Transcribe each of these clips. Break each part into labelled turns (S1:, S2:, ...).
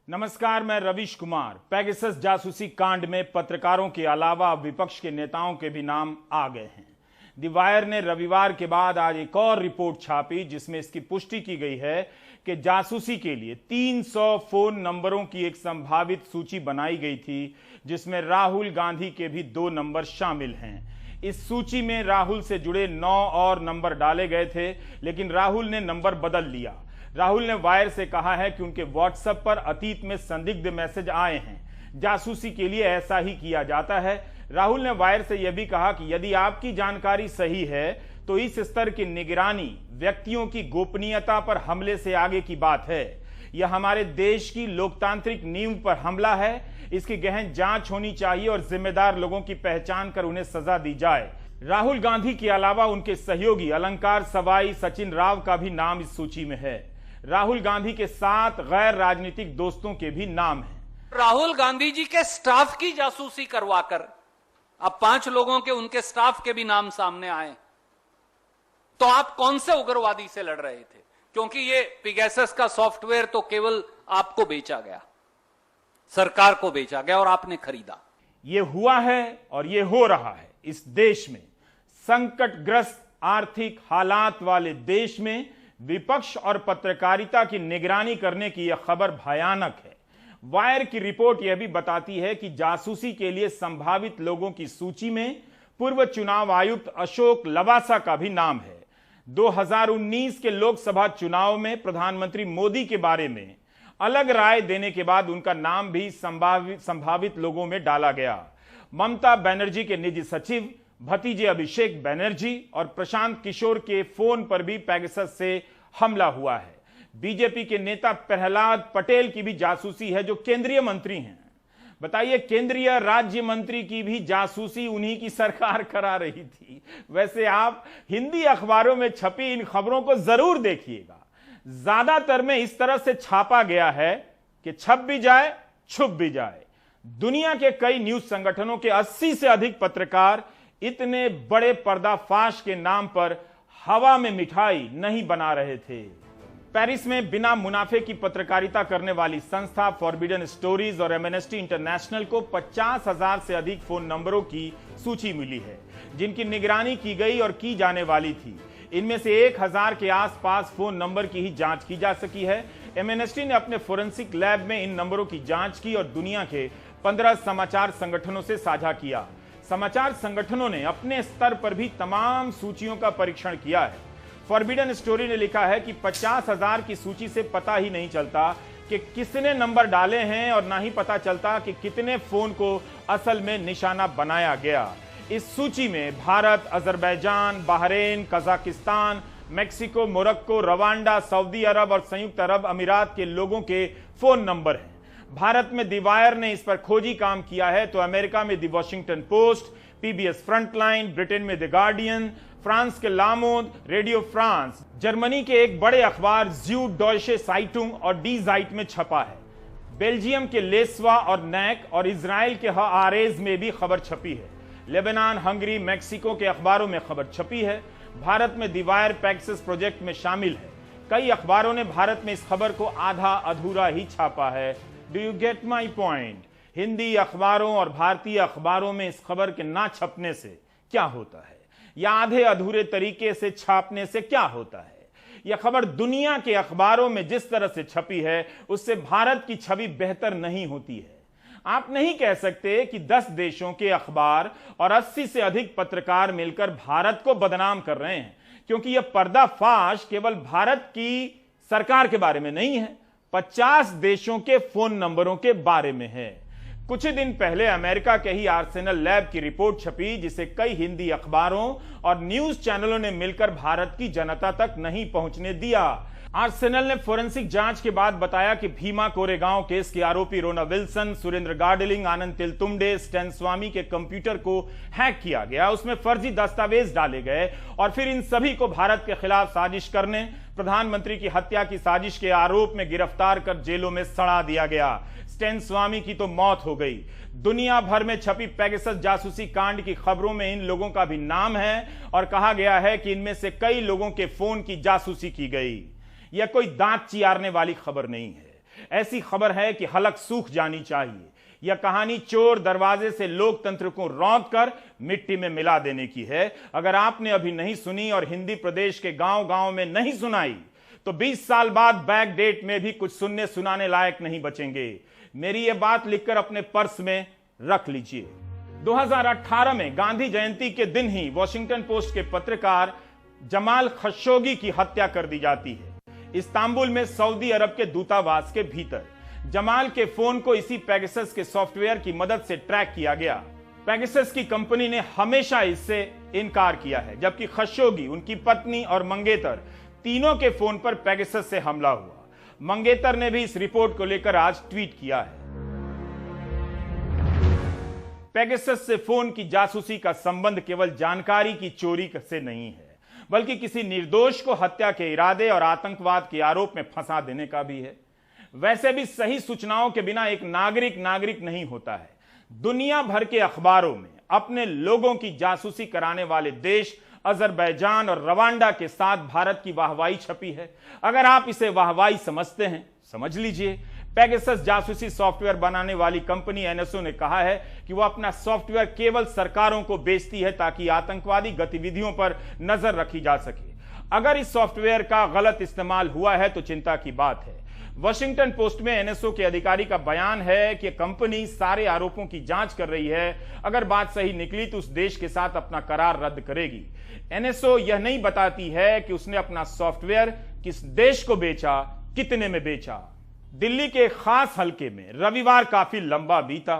S1: नमस्कार, मैं रवीश कुमार। पेगासस जासूसी कांड में पत्रकारों के अलावा विपक्ष के नेताओं के भी नाम आ गए हैं। द वायर ने रविवार के बाद आज एक और रिपोर्ट छापी जिसमें इसकी पुष्टि की गई है कि जासूसी के लिए 300 फोन नंबरों की एक संभावित सूची बनाई गई थी, जिसमें राहुल गांधी के भी 2 नंबर शामिल हैं। इस सूची में राहुल से जुड़े 9 और नंबर डाले गए थे, लेकिन राहुल ने नंबर बदल लिया। राहुल ने वायर से कहा है कि उनके व्हाट्सएप पर अतीत में संदिग्ध मैसेज आए हैं। जासूसी के लिए ऐसा ही किया जाता है। राहुल ने वायर से यह भी कहा कि यदि आपकी जानकारी सही है तो इस स्तर की निगरानी व्यक्तियों की गोपनीयता पर हमले से आगे की बात है। यह हमारे देश की लोकतांत्रिक नींव पर हमला है। इसकी गहन जांच होनी चाहिए और जिम्मेदार लोगों की पहचान कर उन्हें सजा दी जाए। राहुल गांधी के अलावा उनके सहयोगी अलंकार सवाई, सचिन राव का भी नाम इस सूची में है। राहुल गांधी के 7 गैर राजनीतिक दोस्तों के भी नाम हैं।
S2: राहुल गांधी जी के स्टाफ की जासूसी करवाकर अब 5 लोगों के उनके स्टाफ के भी नाम सामने आए। तो आप कौन से उग्रवादी से लड़ रहे थे? क्योंकि ये पेगासस का सॉफ्टवेयर तो केवल आपको बेचा गया, सरकार को बेचा गया और आपने खरीदा।
S1: ये हुआ है और ये हो रहा है। इस देश में, संकटग्रस्त आर्थिक हालात वाले देश में, विपक्ष और पत्रकारिता की निगरानी करने की यह खबर भयानक है। वायर की रिपोर्ट यह भी बताती है कि जासूसी के लिए संभावित लोगों की सूची में पूर्व चुनाव आयुक्त अशोक लवासा का भी नाम है। 2019 के लोकसभा चुनाव में प्रधानमंत्री मोदी के बारे में अलग राय देने के बाद उनका नाम भी संभावित लोगों में डाला गया। ममता बनर्जी के निजी सचिव, भतीजे अभिषेक बनर्जी और प्रशांत किशोर के फोन पर भी पेगासस से हमला हुआ है। बीजेपी के नेता प्रहलाद पटेल की भी जासूसी है, जो केंद्रीय मंत्री हैं। बताइए, केंद्रीय राज्य मंत्री की भी जासूसी उन्हीं की सरकार करा रही थी। वैसे आप हिंदी अखबारों में छपी इन खबरों को जरूर देखिएगा। ज्यादातर में इस तरह से छापा गया है कि छप भी जाए, छुप भी जाए। दुनिया के कई न्यूज संगठनों के 80 से अधिक पत्रकार इतने बड़े पर्दाफाश के नाम पर हवा में मिठाई नहीं बना रहे थे। पेरिस में बिना मुनाफे की पत्रकारिता करने वाली संस्था फॉरबिडन स्टोरीज और एमनेस्टी इंटरनेशनल को 50,000 से अधिक फोन नंबरों की सूची मिली है, जिनकी निगरानी की गई और की जाने वाली थी। इनमें से 1000 के आसपास फोन नंबर की ही जांच की जा सकी है। एमनेस्टी ने अपने फोरेंसिक लैब में इन नंबरों की जांच की और दुनिया के 15 समाचार संगठनों से साझा किया। समाचार संगठनों ने अपने स्तर पर भी तमाम सूचियों का परीक्षण किया है। फॉरबिडन स्टोरी ने लिखा है कि 50,000 की सूची से पता ही नहीं चलता कि किसने नंबर डाले हैं और ना ही पता चलता कि कितने फोन को असल में निशाना बनाया गया। इस सूची में Bharat, Azerbaijan, Bahrain, Kazakhstan, Mexico, Morocco, Rwanda, Saudi Arab और संयुक्त अरब अमीरात के लोगों के फोन नंबर हैं। भारत में द वायर ने इस पर खोजी काम किया है, तो अमेरिका में the Washington post, PBS frontline, Britain में द गार्डियन, फ्रांस के लामोद, रेडियो फ्रांस, जर्मनी के एक बड़े अखबार ज़्यूडॉयशे साइटुंग और डी ज़ाइट में छपा है। बेल्जियम के लेस्वा और नैक और इजराइल के आरेज में भी खबर छपी है। लेबनान, हंगरी, मेक्सिको के अखबारों में खबर छपी है। भारत में द वायर पेगासस प्रोजेक्ट में शामिल है। कई अखबारों ने भारत में इस खबर को आधा अधूरा ही छापा है। Do you get my point? Hindi अखबारों और भारतीय अखबारों में इस खबर के ना छपने से क्या होता है, या आधे अधूरे तरीके से छापने से क्या होता है? यह खबर दुनिया के अखबारों में जिस तरह से छपी है, उससे भारत की छवि बेहतर नहीं होती है। आप नहीं कह सकते कि 10 देशों के अखबार और 80 से अधिक पत्रकार मिलकर भारत को बदनाम कर रहे हैं, क्योंकि यह पर्दाफाश केवल भारत की सरकार के बारे में नहीं है, 50 देशों के फोन नंबरों के बारे में है। कुछ ही दिन पहले अमेरिका के ही आर्सेनल लैब की रिपोर्ट छपी, जिसे कई हिंदी अखबारों और न्यूज चैनलों ने मिलकर भारत की जनता तक नहीं पहुंचने दिया। आर्सेनल ने फोरेंसिक जांच के बाद बताया कि भीमा कोरेगांव केस के आरोपी रोना Wilson, Surendra girdling, Anand Teltumbde, stand स्वामी के कंप्यूटर को हैक किया गया, उसमें फर्जी दस्तावेज डाले गए और फिर इन सभी को भारत के खिलाफ साजिश करने, प्रधानमंत्री की हत्या की साजिश के आरोप में गिरफ्तार कर जेलों में सड़ा दिया गया। स्टैन स्वामी की तो मौत हो गई। दुनिया भर में छपी पेगासस जासूसी कांड की खबरों में इन लोगों का भी नाम है और कहा गया है कि इनमें से कई लोगों के फोन की जासूसी की गई। यह कोई दांत चियारने वाली खबर नहीं है। ऐसी खबर है कि हलक सूख जानी चाहिए। यह कहानी चोर दरवाजे से लोकतंत्र को रौंद कर मिट्टी में मिला देने की है। अगर आपने अभी नहीं सुनी और हिंदी प्रदेश के गांव गांव में नहीं सुनाई तो 20 साल बाद बैक डेट में भी कुछ सुनने सुनाने लायक नहीं बचेंगे। मेरी यह बात लिखकर अपने पर्स में रख लीजिए। 2018 में गांधी जयंती के दिन ही वॉशिंगटन पोस्ट के पत्रकार जमाल खशोगी की हत्या कर दी जाती है, इस्तांबुल में सऊदी अरब के दूतावास के भीतर। जमाल के फोन को इसी पेगासस के सॉफ्टवेयर की मदद से ट्रैक किया गया। पेगासस की कंपनी ने हमेशा इससे इनकार किया है, जबकि खशोगी, उनकी पत्नी और मंगेतर तीनों के फोन पर पेगासस से हमला हुआ। मंगेतर ने भी इस रिपोर्ट को लेकर आज ट्वीट किया है। पेगासस से फोन की जासूसी का संबंध केवल जानकारी की चोरी से नहीं है, बल्कि किसी निर्दोष को हत्या के इरादे और आतंकवाद के आरोप में फंसा देने का भी है। वैसे भी सही सूचनाओं के बिना एक नागरिक नहीं होता है। दुनिया भर के अखबारों में अपने लोगों की जासूसी कराने वाले देश अजरबैजान और रवांडा के साथ भारत की वाहवाही छपी है। अगर आप इसे वाहवाही समझते हैं, समझ लीजिए। पेगासस जासूसी सॉफ्टवेयर बनाने वाली कंपनी एनएसओ ने कहा है कि वह अपना सॉफ्टवेयर केवल सरकारों को बेचती है ताकि आतंकवादी गतिविधियों पर नजर रखी जा सके। अगर इस सॉफ्टवेयर का गलत इस्तेमाल हुआ है तो चिंता की बात है। वॉशिंगटन पोस्ट में एनएसओ के अधिकारी का बयान है कि कंपनी सारे आरोपों की जांच कर रही है। अगर बात सही निकली तो उस देश के साथ अपना करार रद्द करेगी। एनएसओ यह नहीं बताती है कि उसने अपना सॉफ्टवेयर किस देश को बेचा, कितने में बेचा। दिल्ली के खास हलके में रविवार काफी लंबा बीता।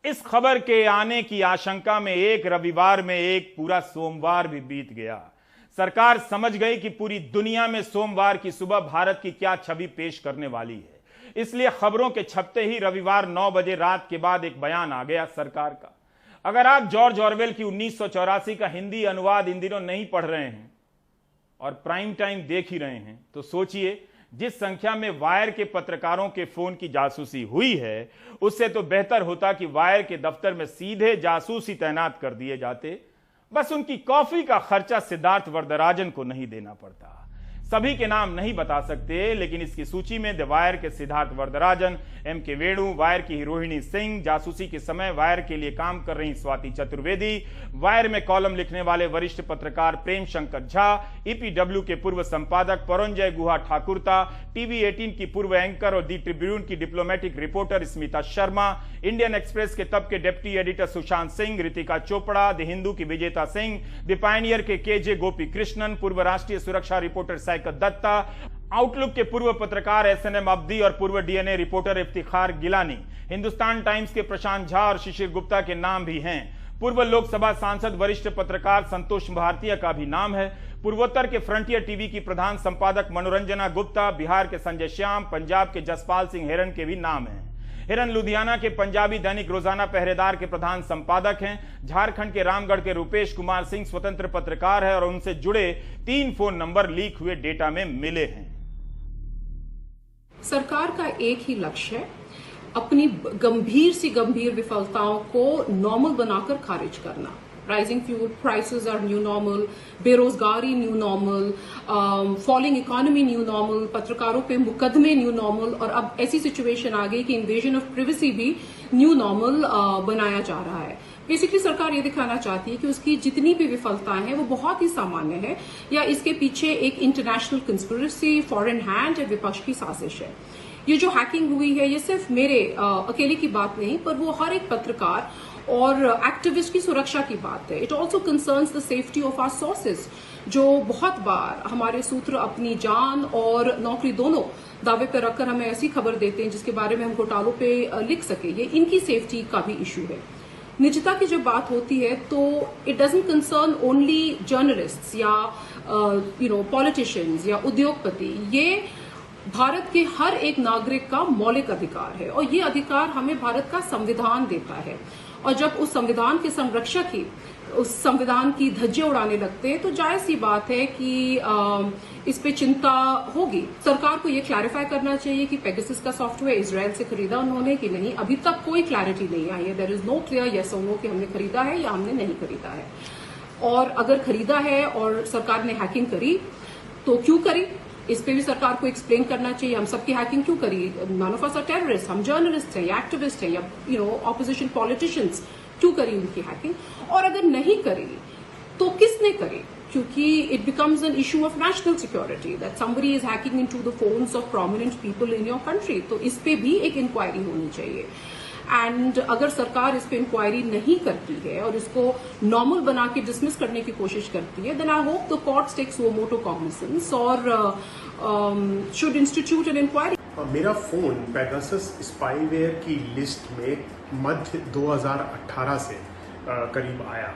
S1: इस खबर के आने की आशंका में एक रविवार में एक पूरा सोमवार भी बीत गया। सरकार समझ गई कि पूरी दुनिया में सोमवार की सुबह भारत की क्या छवि पेश करने वाली है। इसलिए खबरों के छपते ही रविवार 9 बजे रात के बाद एक बयान आ गया सरकार का। अगर आप जॉर्ज ऑरवेल की 1984 का हिंदी अनुवाद इन दिनों नहीं पढ़ रहे हैं और प्राइम टाइम देख ही रहे हैं तो सोचिए, जिस संख्या में वायर के पत्रकारों के फोन की जासूसी हुई है, उससे तो बेहतर होता कि वायर के दफ्तर में सीधे जासूस ही तैनात कर दिए जाते। बस उनकी कॉफी का खर्चा सिद्धार्थ वरदराजन को नहीं देना पड़ता। सभी के नाम नहीं बता सकते, लेकिन इसकी सूची में द वायर के सिद्धार्थ वरदराजन, एम.के. वेणु, वायर की हीरोहिणी सिंह, जासूसी के समय वायर के लिए काम कर रही स्वाति चतुर्वेदी, वायर में कॉलम लिखने वाले वरिष्ठ पत्रकार प्रेम शंकर झा, ईपीडब्ल्यू के पूर्व संपादक परंजय गुहा ठाकुरता, टीवी 18 की पूर्व एंकर और दी ट्रिब्यून की diplomatic reporter Smita Sharma, Indian express के तब के deputy editor Sushant Singh, Ritika Chopra, the Hindu की विजेता सिंह, द पायनियर के के.जे. गोपी कृष्णन, पूर्व राष्ट्रीय सुरक्षा रिपोर्टर साइकत दत्ता, आउटलुक के पूर्व पत्रकार एसएनएम अब्दी और पूर्व DNA reporter Iftikhar Gilani, Hindustan Times के प्रशांत झा और शिशिर गुप्ता के नाम भी हैं। पूर्व लोकसभा सांसद वरिष्ठ पत्रकार संतोष भारतीय का भी नाम है। पूर्वोत्तर के फ्रंटियर टीवी की प्रधान संपादक मनोरंजना गुप्ता, बिहार के संजय श्याम, पंजाब के जसपाल सिंह हिरन के भी नाम हैं। हिरन लुधियाना के पंजाबी दैनिक रोजाना पहरेदार के प्रधान संपादक हैं। झारखंड के रामगढ़ के रूपेश कुमार सिंह स्वतंत्र पत्रकार है और उनसे जुड़े 3 फोन नंबर लीक हुए डेटा में मिले हैं।
S3: सरकार का एक ही लक्ष्य है, अपनी गंभीर विफलताओं को नॉर्मल बनाकर खारिज करना। Rising fuel prices are new normal, बेरोजगारी new normal, falling economy new normal, पत्रकारों पे मुकदमे न्यू नॉर्मल, और अब ऐसी सिचुएशन आ गई कि इन्वेजन ऑफ प्रिवेसी भी न्यू नॉर्मल बनाया जा रहा है। बेसिकली सरकार ये दिखाना चाहती है कि उसकी जितनी भी विफलताएं हैं वो बहुत ही सामान्य है, या इसके पीछे एक इंटरनेशनल कंस्पिरेसी, फॉरेन हैंड या विपक्ष की साजिश है। ये जो हैकिंग हुई है ये सिर्फ मेरे अकेले की बात नहीं, पर वो हर एक पत्रकार और एक्टिविस्ट की सुरक्षा की बात है। It also concerns the safety of our sources, जो बहुत बार हमारे सूत्र अपनी जान और नौकरी दोनों दावे पर रखकर हमें ऐसी खबर देते हैं जिसके बारे में हम घोटालों पे लिख सके। ये इनकी सेफ्टी का भी इशू है। निजता की जब बात होती है तो it doesn't concern only journalists या पॉलिटिशियंस या उद्योगपति। ये भारत के हर एक नागरिक का मौलिक अधिकार है और ये अधिकार हमें भारत का संविधान देता है। और जब उस संविधान के संरक्षक ही उस संविधान की धज्जियां उड़ाने लगते हैं तो जायज सी बात है कि इस पे चिंता होगी। सरकार को ये क्लैरिफाई करना चाहिए कि पेगासस का सॉफ्टवेयर इजराइल से खरीदा उन्होंने कि नहीं। अभी तक कोई क्लैरिटी नहीं आई है। There is no clear yes और नो कि हमने खरीदा है या हमने नहीं खरीदा है। और अगर खरीदा है और सरकार ने हैकिंग करी तो क्यों करी, इस पे भी सरकार को एक्सप्लेन करना चाहिए। हम सबकी हैकिंग क्यों करी? None of us are terrorist, हम जर्नलिस्ट हैं या एक्टिविस्ट हैं या ऑपोजिशन पॉलिटिशियंस, क्यों करी उनकी हैकिंग? और अगर नहीं करी तो किसने करी? क्योंकि it becomes an issue of national security that somebody is hacking into the phones of prominent people in your country. तो इस पे भी एक इंक्वायरी होनी चाहिए। एंड अगर सरकार इस पे इंक्वायरी नहीं करती है और इसको नॉर्मल बना के डिसमिस करने की कोशिश करती है, then I hope the courts take suo motu cognizance और शुड इंस्टीट्यूट एन इंक्वायरी।
S4: मेरा फोन पेगासस स्पाईवेयर की लिस्ट में मध्य 2018 से करीब आया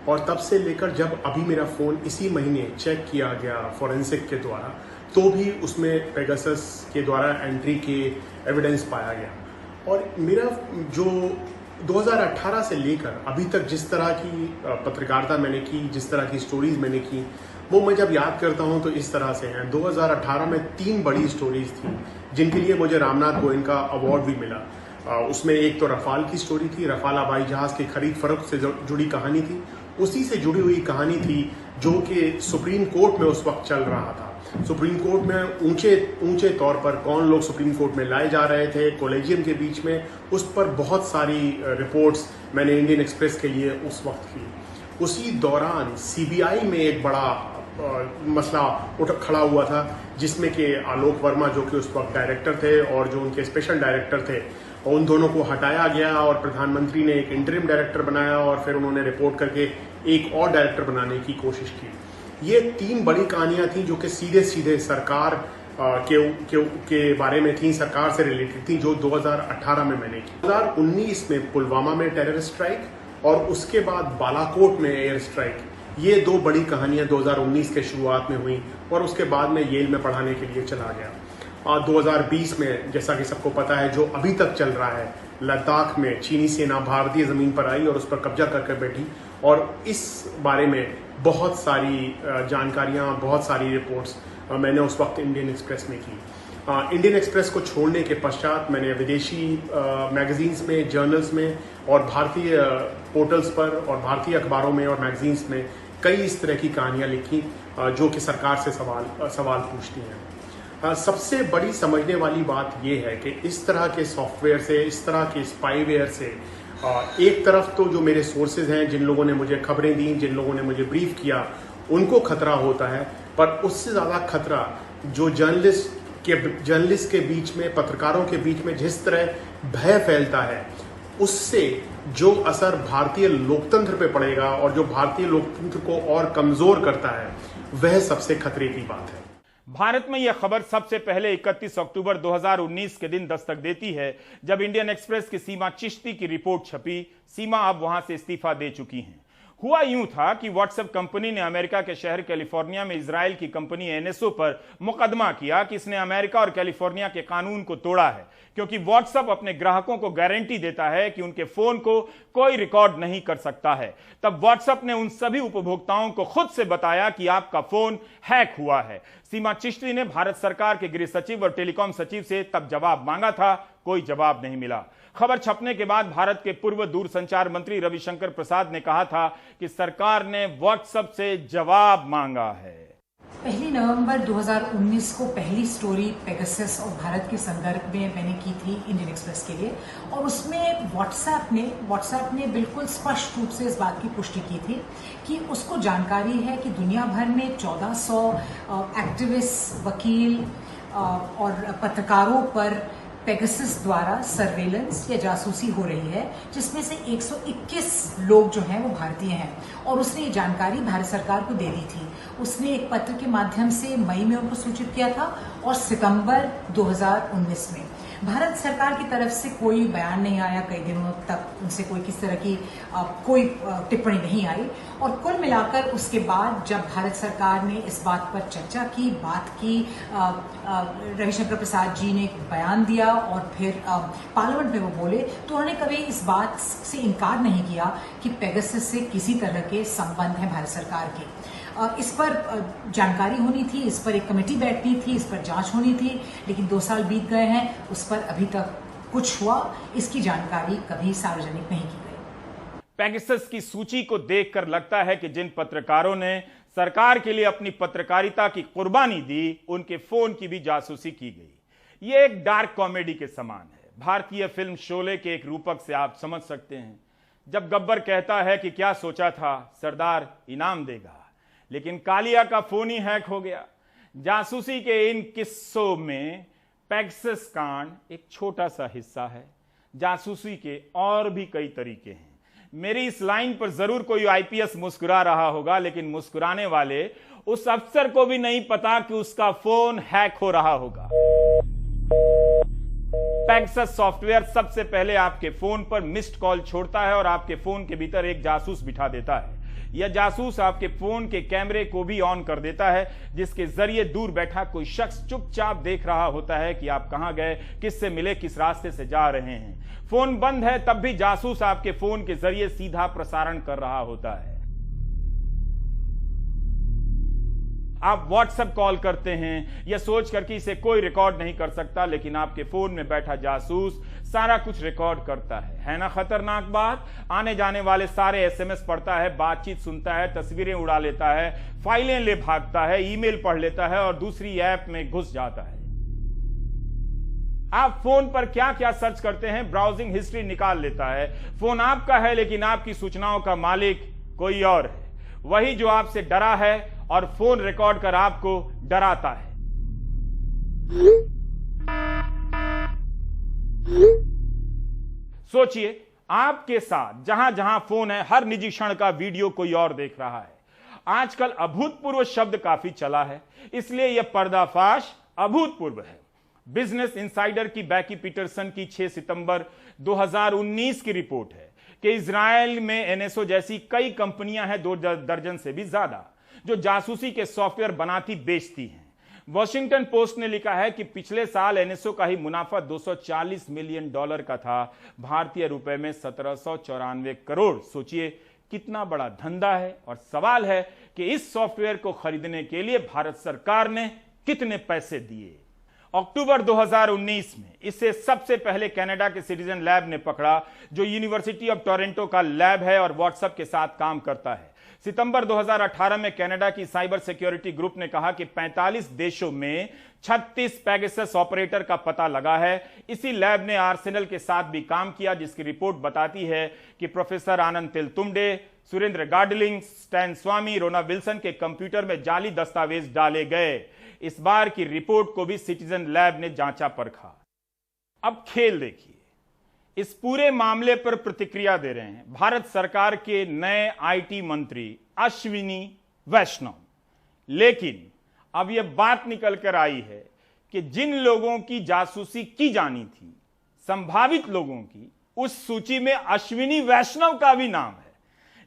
S4: और तब से लेकर जब अभी मेरा फोन इसी महीने चेक किया गया फॉरेंसिक के द्वारा, तो भी उसमें पेगासस के द्वारा एंट्री के एविडेंस पाया गया। और मेरा जो 2018 से लेकर अभी तक जिस तरह की पत्रकारिता मैंने की, जिस तरह की स्टोरीज मैंने की, वो मैं जब याद करता हूं तो इस तरह से हैं। 2018 में 3 बड़ी स्टोरीज थी जिनके लिए मुझे रामनाथ गोयनका अवार्ड भी मिला। उसमें एक तो रफाल की स्टोरी थी, रफाल हवाई जहाज की खरीद फरोख्त से जुड़ी कहानी थी। उसी से जुड़ी हुई कहानी थी जो कि सुप्रीम कोर्ट में उस वक्त चल रहा था। सुप्रीम कोर्ट में ऊंचे तौर पर कौन लोग सुप्रीम कोर्ट में लाए जा रहे थे कॉलेजियम के बीच में, उस पर बहुत सारी रिपोर्ट्स मैंने इंडियन एक्सप्रेस के लिए उस वक्त की। उसी दौरान सीबीआई में एक बड़ा मसला खड़ा हुआ था जिसमें कि आलोक वर्मा जो कि उस वक्त डायरेक्टर थे और जो उनके स्पेशल डायरेक्टर थे, उन दोनों को हटाया गया और प्रधानमंत्री ने एक इंटरिम डायरेक्टर बनाया और फिर उन्होंने रिपोर्ट करके एक और डायरेक्टर बनाने की कोशिश की। ये 3 बड़ी कहानियां थी जो कि सीधे सीधे सरकार के बारे में थी, सरकार से रिलेटेड थी, जो 2018 में मैंने की। 2019 में पुलवामा में टेरर स्ट्राइक और उसके बाद बालाकोट में एयर स्ट्राइक, ये 2 बड़ी कहानियां 2019 के शुरुआत में हुई और उसके बाद में येल में पढ़ाने के लिए चला गया। 2020 में जैसा कि सबको पता है जो अभी तक चल रहा है, लद्दाख में चीनी सेना भारतीय जमीन पर आई और उस पर कब्जा करके बैठी और इस बारे में बहुत सारी जानकारियां, बहुत सारी रिपोर्ट्स मैंने उस वक्त इंडियन एक्सप्रेस में की। इंडियन एक्सप्रेस को छोड़ने के पश्चात मैंने विदेशी मैगजीन्स में, जर्नल्स में और भारतीय पोर्टल्स पर और भारतीय अखबारों में और मैगजीन्स में कई इस तरह की कहानियां लिखी जो कि सरकार से सवाल पूछती हैं। सबसे बड़ी समझने वाली बात यह है कि इस तरह के सॉफ्टवेयर से, इस तरह के स्पाईवेयर से एक तरफ तो जो मेरे सोर्सेज हैं, जिन लोगों ने मुझे खबरें दी, जिन लोगों ने मुझे ब्रीफ किया, उनको खतरा होता है, पर उससे ज़्यादा खतरा जो जर्नलिस्ट के बीच में, पत्रकारों के बीच में जिस तरह भय फैलता है, उससे जो असर भारतीय लोकतंत्र पे पड़ेगा और जो भारतीय लोकतंत्र को और कमज़ोर करता है, वह सबसे खतरे की बात है।
S1: भारत में यह खबर सबसे पहले 31 अक्टूबर 2019 के दिन दस्तक देती है जब इंडियन एक्सप्रेस की सीमा चिश्ती की रिपोर्ट छपी। सीमा अब वहां से इस्तीफा दे चुकी हैं। हुआ यूं था कि व्हाट्सएप कंपनी ने अमेरिका के शहर कैलिफोर्निया में इजराइल की कंपनी एनएसओ पर मुकदमा किया कि इसने अमेरिका और कैलिफोर्निया के कानून को तोड़ा है, क्योंकि व्हाट्सएप अपने ग्राहकों को गारंटी देता है कि उनके फोन को कोई रिकॉर्ड नहीं कर सकता है। तब व्हाट्सएप ने उन सभी उपभोक्ताओं को खुद से बताया कि आपका फोन हैक हुआ है। सीमा चिश्ती ने भारत सरकार के गृह सचिव और टेलीकॉम सचिव से तब जवाब मांगा था, कोई जवाब नहीं मिला। खबर छपने के बाद भारत के पूर्व दूरसंचार मंत्री रविशंकर प्रसाद ने कहा था कि सरकार ने व्हाट्सएप से जवाब मांगा है।
S5: 1 नवंबर 2019 को पहली स्टोरी पेगासस और भारत के संदर्भ में मैंने की थी इंडियन एक्सप्रेस के लिए, और उसमें व्हाट्सएप ने बिल्कुल स्पष्ट रूप से इस बात की पुष्टि की थी कि उसको जानकारी है कि दुनिया भर में 1400 एक्टिविस्ट, वकील और पत्रकारों पर पेगासस द्वारा सर्वेलेंस या जासूसी हो रही है, जिसमें से 121 लोग जो हैं वो भारतीय हैं। और उसने ये जानकारी भारत सरकार को दे दी थी। उसने एक पत्र के माध्यम से मई में उनको सूचित किया था और सितंबर 2019 में भारत सरकार की तरफ से कोई बयान नहीं आया। कई दिनों तक उनसे कोई किस तरह की कोई टिप्पणी नहीं आई। और कुल मिलाकर उसके बाद जब भारत सरकार ने इस बात पर चर्चा की, बात की, रविशंकर प्रसाद जी ने एक बयान दिया और फिर पार्लियामेंट में वो बोले, तो उन्होंने कभी इस बात से इनकार नहीं किया कि पेगासस से किसी तरह के संबंध हैं भारत सरकार के। इस पर जानकारी होनी थी, इस पर एक कमेटी बैठनी थी, इस पर जांच होनी थी, लेकिन 2 साल बीत गए हैं, उस पर अभी तक कुछ हुआ, इसकी जानकारी कभी सार्वजनिक नहीं की गई।
S1: पेगासस की सूची को देखकर लगता है कि जिन पत्रकारों ने सरकार के लिए अपनी पत्रकारिता की कुर्बानी दी, उनके फोन की भी जासूसी की गई। यह एक डार्क कॉमेडी के समान है। भारतीय फिल्म शोले के एक रूपक से आप समझ सकते हैं, जब गब्बर कहता है कि क्या सोचा था सरदार इनाम देगा, लेकिन कालिया का फोन ही हैक हो गया। जासूसी के इन किस्सों में पेगासस कांड एक छोटा सा हिस्सा है। जासूसी के और भी कई तरीके हैं। मेरी इस लाइन पर जरूर कोई आईपीएस मुस्कुरा रहा होगा, लेकिन मुस्कुराने वाले उस अफसर को भी नहीं पता कि उसका फोन हैक हो रहा होगा। पेगासस सॉफ्टवेयर सबसे पहले आपके फोन पर मिस्ड कॉल छोड़ता है और आपके फोन के भीतर एक जासूस बिठा देता है। यह जासूस आपके फोन के कैमरे को भी ऑन कर देता है, जिसके जरिए दूर बैठा कोई शख्स चुपचाप देख रहा होता है कि आप कहां गए, किससे मिले, किस रास्ते से जा रहे हैं। फोन बंद है तब भी जासूस आपके फोन के जरिए सीधा प्रसारण कर रहा होता है। आप व्हाट्सएप कॉल करते हैं यह सोचकर कि इसे कोई रिकॉर्ड नहीं कर सकता, लेकिन आपके फोन में बैठा जासूस सारा कुछ रिकॉर्ड करता है ना खतरनाक बात। आने जाने वाले सारे एसएमएस पढ़ता है, बातचीत सुनता है, तस्वीरें उड़ा लेता है, फाइलें ले भागता है, ईमेल पढ़ लेता है और दूसरी ऐप में घुस जाता है। आप फोन पर क्या क्या सर्च करते हैं, ब्राउजिंग हिस्ट्री निकाल लेता है। फोन आपका है, लेकिन आपकी सूचनाओं का मालिक कोई और है, वही जो आपसे डरा है और फोन रिकॉर्ड कर आपको डराता है। सोचिए, आपके साथ जहां जहां फोन है, हर निजी क्षण का वीडियो कोई और देख रहा है। आजकल अभूतपूर्व शब्द काफी चला है, इसलिए यह पर्दाफाश अभूतपूर्व है। बिजनेस इनसाइडर की बैकी पीटरसन की 6 सितंबर 2019 की रिपोर्ट है कि इजराइल में एनएसओ जैसी कई कंपनियां हैं, 2 दर्जन से भी ज्यादा, जो जासूसी के सॉफ्टवेयर बनाती बेचती हैं। वॉशिंगटन पोस्ट ने लिखा है कि पिछले साल एनएसओ का ही मुनाफा $240 मिलियन का था, भारतीय रुपए में 1794 करोड़। सोचिए कितना बड़ा धंधा है। और सवाल है कि इस सॉफ्टवेयर को खरीदने के लिए भारत सरकार ने कितने पैसे दिए। अक्टूबर 2019 में इसे सबसे पहले कनाडा के सिटीजन लैब ने पकड़ा, जो यूनिवर्सिटी ऑफ टोरंटो का लैब है और व्हाट्सएप के साथ काम करता है। सितंबर 2018 में कनाडा की साइबर सिक्योरिटी ग्रुप ने कहा कि 45 देशों में 36 पेगासस ऑपरेटर का पता लगा है। इसी लैब ने आर्सेनल के साथ भी काम किया, जिसकी रिपोर्ट बताती है कि प्रोफेसर आनंद तेलतुंबडे, सुरेंद्र गाडलिंग, स्टैन स्वामी, रोना विल्सन के कंप्यूटर में जाली दस्तावेज डाले गए। इस बार की रिपोर्ट को भी सिटीजन लैब ने जांचा परखा। अब खेल देखिए, इस पूरे मामले पर प्रतिक्रिया दे रहे हैं भारत सरकार के नए आईटी मंत्री अश्विनी वैष्णव। लेकिन अब यह बात निकल कर आई है कि जिन लोगों की जासूसी की जानी थी, संभावित लोगों की, उस सूची में अश्विनी वैष्णव का भी नाम है।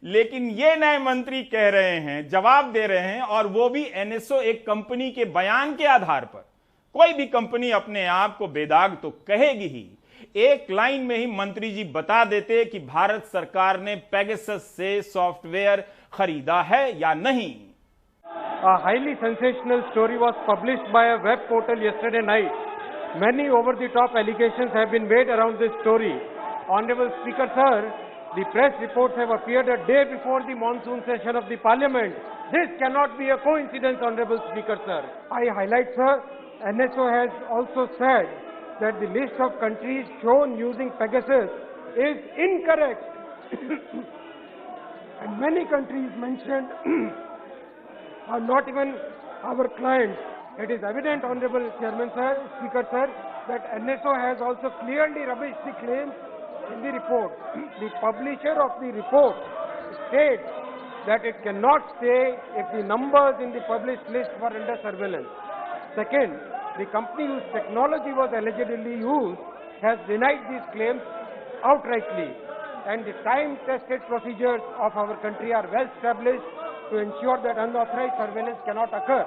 S1: लेकिन ये नए मंत्री कह रहे हैं, जवाब दे रहे हैं, और वो भी एनएसओ एक कंपनी के बयान के आधार पर। कोई भी कंपनी अपने आप को बेदाग तो कहेगी ही। एक लाइन में ही मंत्री जी बता देते कि भारत सरकार ने पेगासस से सॉफ्टवेयर खरीदा है या नहीं।
S6: A highly sensational story was published by a web portal yesterday night. Many over-the-top allegations have been made around this story. Honorable Speaker, sir, the press reports have appeared a day before the monsoon session of the Parliament. This cannot be a coincidence, Honorable Speaker, sir. I highlight, sir, NSO has also said that the list of countries shown using Pegasus is incorrect. And many countries mentioned are not even our clients. It is evident, Honorable Chairman, sir, Speaker, sir, that NSO has also clearly rubbished the claims in the report. The publisher of the report states that it cannot say if the numbers in the published list were under surveillance. Second, the company whose technology was allegedly used has denied these claims outrightly, and the time-tested procedures of our country are well established to ensure that unauthorized surveillance cannot occur.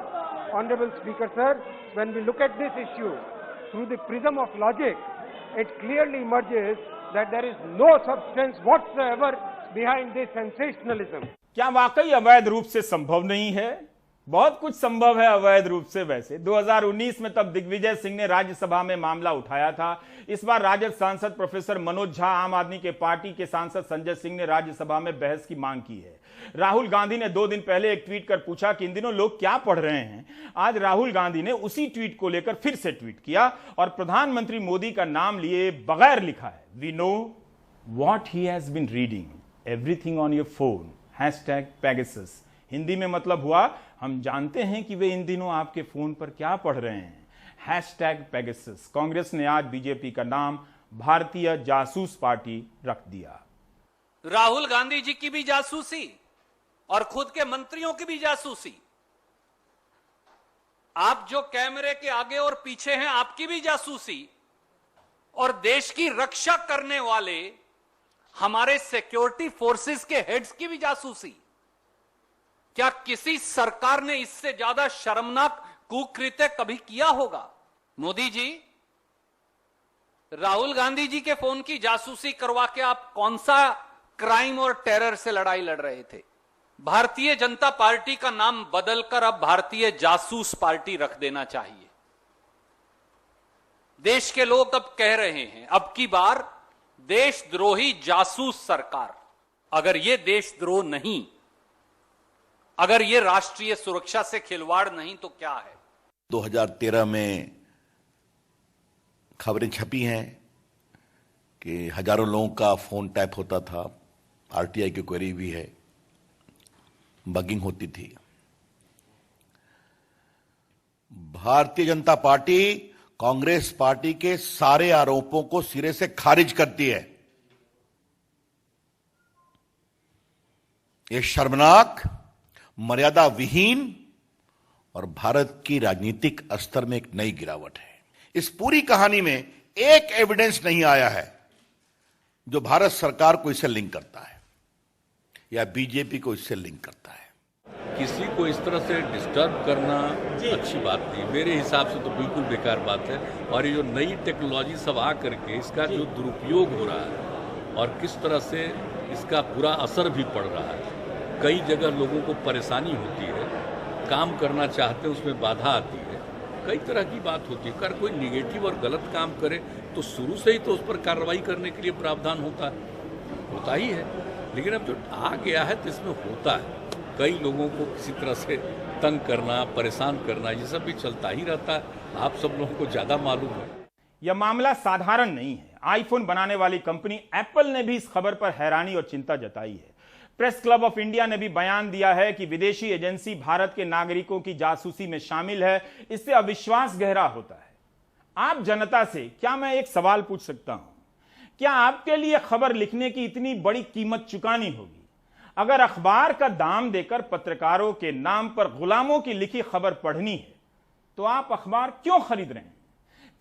S6: Honorable Speaker, sir, when we look at this issue through the prism of logic, it clearly emerges that there is no substance whatsoever behind this sensationalism.
S1: क्या वाकई अवैध रूप से संभव नहीं है बहुत कुछ संभव है अवैध रूप से। वैसे 2019 में तब दिग्विजय सिंह ने राज्यसभा में मामला उठाया था। इस बार राजद सांसद प्रोफेसर मनोज झा, आम आदमी के पार्टी के सांसद संजय सिंह ने राज्यसभा में बहस की मांग की है। राहुल गांधी ने 2 दिन पहले एक ट्वीट कर पूछा कि इन दिनों लोग क्या पढ़ रहे हैं। आज राहुल गांधी ने उसी ट्वीट को लेकर फिर से ट्वीट किया और प्रधानमंत्री मोदी का नाम लिए बगैर लिखा है, we know what he has been reading, everything on your phone, #Pegasus। Hindi में मतलब हुआ, हम जानते हैं कि वे इन दिनों आपके फोन पर क्या पढ़ रहे हैं, #Pegasus। कांग्रेस ने आज बीजेपी का नाम भारतीय जासूस पार्टी रख दिया।
S2: राहुल गांधी जी की भी जासूसी और खुद के मंत्रियों की भी जासूसी। आप जो कैमरे के आगे और पीछे हैं, आपकी भी जासूसी, और देश की रक्षा करने वाले हमारे सिक्योरिटी फोर्सेस के हेड्स की भी जासूसी। क्या किसी सरकार ने इससे ज्यादा शर्मनाक कुकृत्य कभी किया होगा? मोदी जी, राहुल गांधी जी के फोन की जासूसी करवा के आप कौन सा क्राइम और टेरर से लड़ाई लड़ रहे थे? भारतीय जनता पार्टी का नाम बदलकर अब भारतीय जासूस पार्टी रख देना चाहिए। देश के लोग अब कह रहे हैं, अब की बार देशद्रोही जासूस सरकार। अगर यह देशद्रोह नहीं, अगर ये राष्ट्रीय सुरक्षा से खिलवाड़ नहीं, तो क्या है?
S7: 2013 में खबरें छपी हैं कि हजारों लोगों का फोन टैप होता था, आरटीआई की क्वेरी भी है, बगिंग होती थी। भारतीय जनता पार्टी कांग्रेस पार्टी के सारे आरोपों को सिरे से खारिज करती है। यह शर्मनाक, मर्यादा विहीन और भारत की राजनीतिक स्तर में एक नई गिरावट है। इस पूरी कहानी में एक एविडेंस नहीं आया है जो भारत सरकार को इससे लिंक करता है या बीजेपी को इससे लिंक करता है।
S8: किसी को इस तरह से डिस्टर्ब करना अच्छी बात नहीं, मेरे हिसाब से तो बिल्कुल बेकार बात है। और ये जो नई टेक्नोलॉजी सब आ करके इसका जो दुरुपयोग हो रहा है और किस तरह से इसका बुरा असर भी पड़ रहा है, कई जगह लोगों को परेशानी होती है, काम करना चाहते हैं उसमें बाधा आती है, कई तरह की बात होती है। अगर कोई निगेटिव और गलत काम करे तो शुरू से ही तो उस पर कार्रवाई करने के लिए प्रावधान होता ही है। लेकिन अब जो आ गया है तो इसमें होता है, कई लोगों को किसी तरह से तंग करना, परेशान करना, ये सब भी चलता ही रहता है। आप सब लोगों को ज्यादा मालूम है।
S1: यह मामला साधारण नहीं है। आईफोन बनाने वाली कंपनी एप्पल ने भी इस खबर पर हैरानी और चिंता जताई है। प्रेस क्लब ऑफ इंडिया ने भी बयान दिया है कि विदेशी एजेंसी भारत के नागरिकों की जासूसी में शामिल है। इससे अविश्वास गहरा होता है। आप जनता से क्या मैं एक सवाल पूछ सकता हूं? क्या आपके लिए खबर लिखने की इतनी बड़ी कीमत चुकानी होगी? अगर अखबार का दाम देकर पत्रकारों के नाम पर गुलामों की लिखी खबर पढ़नी है तो आप अखबार क्यों खरीद रहे हैं?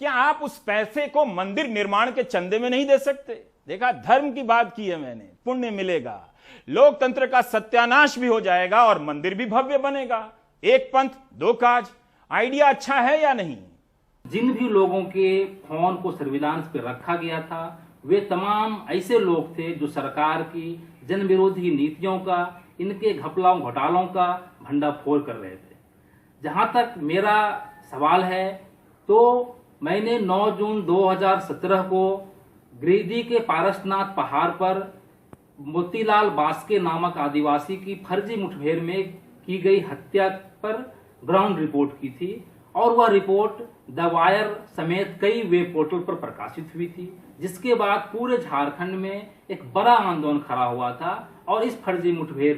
S1: क्या आप उस पैसे को मंदिर निर्माण के चंदे में नहीं दे सकते? देखा, धर्म की बात की है मैंने, पुण्य मिलेगा, लोकतंत्र का सत्यानाश भी हो जाएगा और मंदिर भी भव्य बनेगा। एक पंथ दो काज, आइडिया अच्छा है या नहीं?
S9: जिन भी लोगों के फोन को सर्विलांस पे रखा गया था वे तमाम ऐसे लोग थे जो सरकार की जन विरोधी नीतियों का, इनके घपलाओं घोटालों का भंडाफोड़ कर रहे थे। जहां तक मेरा सवाल है तो मैंने 9 जून 2017 को गिरिडीह के पारसनाथ पहाड़ पर मोतीलाल बास्के नामक आदिवासी की फर्जी मुठभेड़ में की गई हत्या पर ग्राउंड रिपोर्ट की थी और वह रिपोर्ट द वायर समेत कई वेब पोर्टल पर प्रकाशित हुई थी, जिसके बाद पूरे झारखंड में एक बड़ा आंदोलन खड़ा हुआ था और इस फर्जी मुठभेड़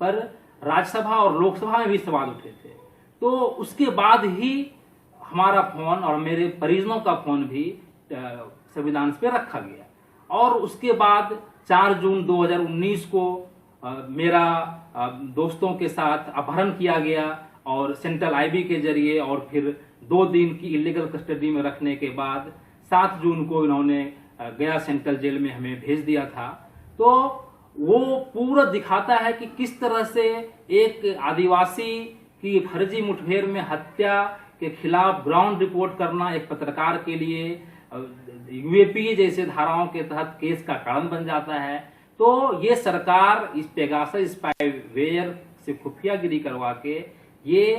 S9: पर राज्यसभा और लोकसभा में भी सवाल उठे थे। तो उसके बाद ही हमारा फोन और मेरे परिजनों का फोन भी सर्विलांस पे रखा गया और उसके बाद 4 जून 2019 को मेरा दोस्तों के साथ अपहरण किया गया और सेंट्रल आईबी के जरिए और फिर 2 दिन की इलीगल कस्टडी में रखने के बाद 7 जून को इन्होंने गया सेंट्रल जेल में हमें भेज दिया था। तो वो पूरा दिखाता है कि किस तरह से एक आदिवासी की फर्जी मुठभेड़ में हत्या के खिलाफ ग्राउंड रिपोर्ट करना एक पत्रकार के लिए यूएपीए जैसे धाराओं के तहत केस का कारण बन जाता है। तो ये सरकार इस पेगासस स्पाईवेयर से खुफियागिरी करवा के ये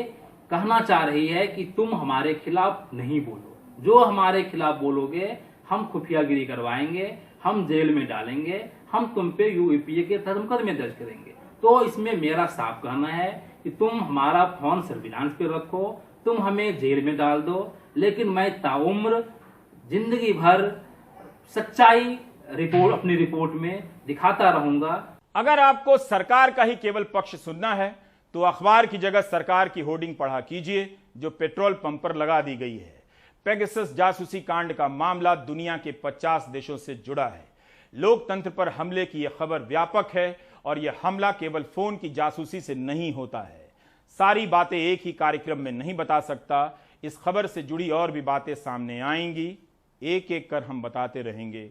S9: कहना चाह रही है कि तुम हमारे खिलाफ नहीं बोलो, जो हमारे खिलाफ बोलोगे हम खुफियागिरी करवाएंगे, हम जेल में डालेंगे, हम तुम पे यूएपीए के तहत मुकदमे दर्ज करेंगे। तो इसमें मेरा साफ कहना है कि तुम हमारा फोन सर्विलांस पे रखो, तुम हमें जेल में डाल दो, लेकिन मैं ताउम्र जिंदगी भर सच्चाई रिपोर्ट अपनी रिपोर्ट में दिखाता रहूंगा।
S1: अगर आपको सरकार का ही केवल पक्ष सुनना है तो अखबार की जगह सरकार की होर्डिंग पढ़ा कीजिए जो पेट्रोल पंप पर लगा दी गई है। पेगासस जासूसी कांड का मामला दुनिया के 50 देशों से जुड़ा है। लोकतंत्र पर हमले की यह खबर व्यापक है और यह हमला केवल फोन की जासूसी से नहीं होता है। सारी बातें एक ही कार्यक्रम में नहीं बता सकता। इस खबर से जुड़ी और भी बातें सामने आएंगी, एक एक कर हम बताते रहेंगे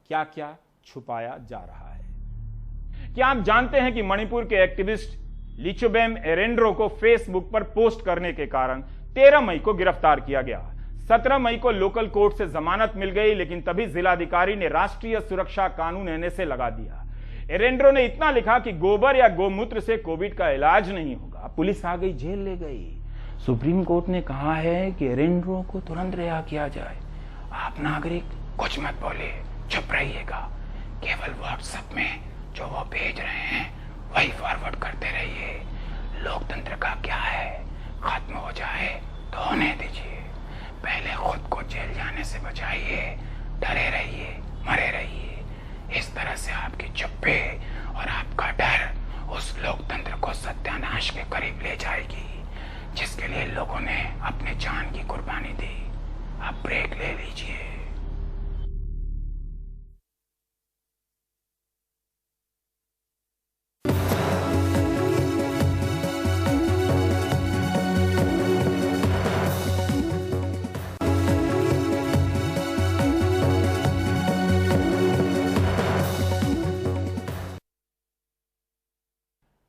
S1: क्या क्या छुपाया जा रहा है। क्या आप जानते हैं कि मणिपुर के एक्टिविस्ट लिचोबेम एरेंड्रो को फेसबुक पर पोस्ट करने के कारण 13 मई को गिरफ्तार किया गया। 17 मई को लोकल कोर्ट से जमानत मिल गई, लेकिन तभी जिलाधिकारी ने राष्ट्रीय सुरक्षा कानून एनएसए लगा दिया। एरेंड्रो ने इतना लिखा कि गोबर या गोमूत्र से कोविड का इलाज नहीं होगा। पुलिस आ गई, जेल ले गई। सुप्रीम कोर्ट ने कहा है कि एरेंड्रो को तुरंत रिहा किया जाए। आप नागरिक कुछ मत बोलिए, चुप रहिएगा, केवल व्हाट्सएप में जो वो भेज रहे हैं वही फॉरवर्ड करते रहिए। लोकतंत्र का क्या है, खत्म हो जाए तो होने दीजिए, पहले खुद को जेल जाने से बचाइए, डरे रहिए, मरे रहिए। इस तरह से आपकी चुप्पी और आपका डर उस लोकतंत्र को सत्यानाश के करीब ले जाएगी जिसके लिए लोगों ने अपने जान की कुर्बानी दी। अब ब्रेक ले लीजिए।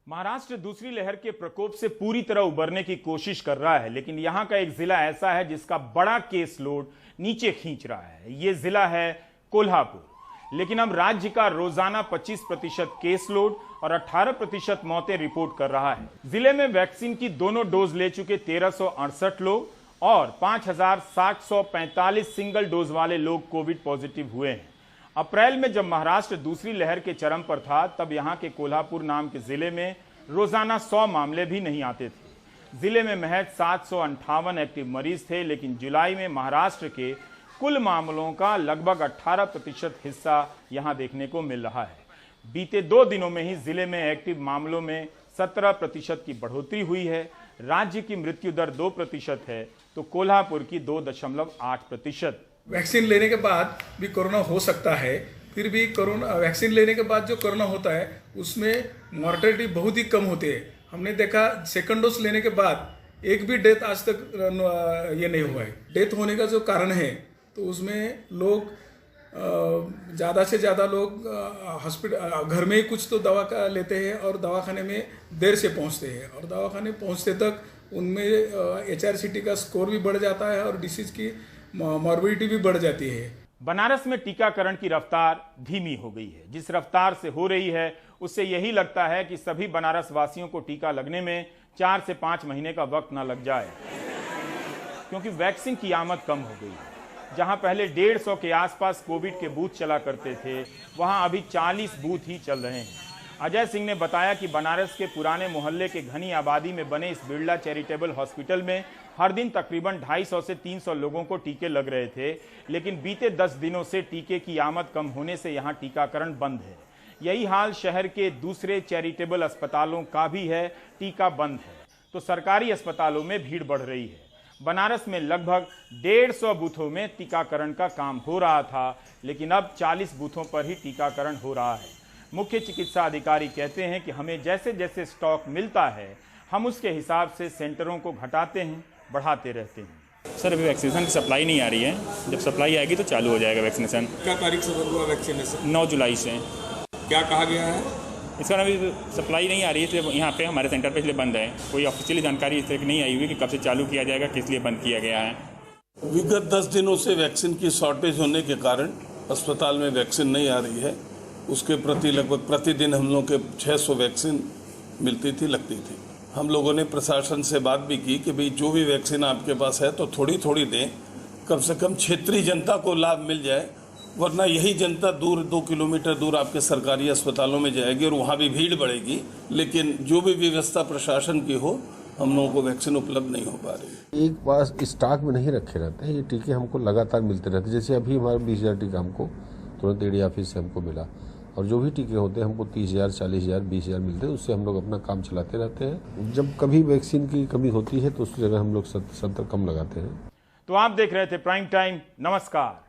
S1: महाराष्ट्र दूसरी लहर के प्रकोप से पूरी तरह उबरने की कोशिश कर रहा है, लेकिन यहां का एक जिला ऐसा है जिसका बड़ा केस लोड नीचे खींच रहा है। यह जिला है कोल्हापुर। लेकिन अब राज्य का रोजाना 25% केस लोड और 18% मौतें रिपोर्ट कर रहा है। जिले में वैक्सीन की दोनों डोज ले चुके 1368 लोग और 5745 सिंगल डोज वाले लोग कोविड पॉजिटिव हुए हैं। अप्रैल में जब महाराष्ट्र दूसरी लहर के चरम पर था तब यहां के कोल्हापुर नाम के जिले में रोजाना 100 मामले भी नहीं आते थे। जिले में महज 758 एक्टिव मरीज थे, लेकिन जुलाई में महाराष्ट्र के कुल मामलों का लगभग 18% हिस्सा यहां देखने को मिल रहा है। बीते 2 दिनों में ही जिले में एक्टिव मामलों में 17% की बढ़ोतरी हुई है। राज्य की मृत्यु दर 2% है तो कोल्हापुर की 2.8%।
S10: वैक्सीन लेने के बाद भी कोरोना हो सकता है, फिर भी कोरोना वैक्सीन लेने के बाद जो कोरोना होता है उसमें मॉर्टेलिटी बहुत ही कम होती है। हमने देखा सेकंड डोज लेने के बाद एक भी डेथ आज तक ये नहीं हुआ है। डेथ होने का जो कारण है तो उसमें लोग ज़्यादा से ज़्यादा लोग हॉस्पिटल घर में ही कुछ तो दवा का लेते हैं और दवाखाने में देर से पहुंचते हैं और दवाखाने पहुंचते तक उनमें HRCT का स्कोर भी बढ़ जाता है और डिसीज की मॉर्बिडिटी भी बढ़ जाती है।
S1: बनारस में टीकाकरण की रफ्तार धीमी हो गई है। जिस रफ्तार से हो रही है उससे यही लगता है कि सभी बनारस वासियों को टीका लगने में 4 से 5 महीने का वक्त ना लग जाए, क्योंकि वैक्सीन की आमद कम हो गई है। जहां पहले 150 के आसपास कोविड के बूथ चला करते थे, वहां अभी 40 बूथ ही चल रहे हैं। अजय सिंह ने बताया कि बनारस के पुराने मोहल्ले के घनी आबादी में बने इस बिरला चैरिटेबल हॉस्पिटल में हर दिन तकरीबन 250 से 300 लोगों को टीके लग रहे थे, लेकिन बीते 10 दिनों से टीके की आमद कम होने से यहां टीकाकरण बंद है। यही हाल शहर के दूसरे चैरिटेबल अस्पतालों का भी है, टीका बंद है तो सरकारी अस्पतालों में भीड़ बढ़ रही है। बनारस में लगभग 150 बूथों में टीकाकरण का काम हो रहा था, लेकिन अब 40 बूथों पर ही टीकाकरण हो रहा है। मुख्य चिकित्सा अधिकारी कहते हैं कि हमें जैसे जैसे स्टॉक मिलता है हम उसके हिसाब से सेंटरों को घटाते हैं, बढ़ाते रहते हैं।
S11: सर अभी वैक्सीनेशन की सप्लाई नहीं आ रही है, जब सप्लाई आएगी तो चालू हो जाएगा वैक्सीनेशन।
S12: क्या तारीख से बंद हुआ वैक्सीनेशन?
S11: 9 जुलाई से।
S12: क्या कहा गया है?
S11: इसका अभी सप्लाई नहीं आ रही है, इसलिए यहाँ पे हमारे सेंटर पे इसलिए बंद है। कोई ऑफिशियली जानकारी इस तरह की नहीं आई हुई कि कब से चालू किया जाएगा, किस लिए बंद किया गया है।
S12: विगत 10 दिनों से वैक्सीन की शॉर्टेज होने के कारण अस्पताल में वैक्सीन नहीं आ रही है। उसके प्रति लगभग प्रतिदिन हम लोग के 600 वैक्सीन मिलती थी, लगती थी। हम लोगों ने प्रशासन से बात भी की कि भाई जो भी वैक्सीन आपके पास है तो थोड़ी थोड़ी दें, कम से कम क्षेत्रीय जनता को लाभ मिल जाए, वरना यही जनता दूर 2 किलोमीटर दूर आपके सरकारी अस्पतालों में जाएगी और वहाँ भी भीड़ बढ़ेगी। लेकिन जो भी व्यवस्था प्रशासन की हो, हम लोगों को वैक्सीन उपलब्ध नहीं हो पा रही।
S13: एक बार स्टॉक में नहीं रखे रहते हैं, ये टीके हमको लगातार मिलते रहते हैं। जैसे अभी हमारे 20,000 टीका हमको तुरंत ईडी ऑफिस से हमको मिला, और जो भी टीके होते हैं हमको 30,000, 40,000, 20,000 मिलते हैं। उससे हम लोग अपना काम चलाते रहते हैं। जब कभी वैक्सीन की कमी होती है तो उस जगह हम लोग 70 कम लगाते हैं।
S1: तो आप देख रहे थे प्राइम टाइम। नमस्कार।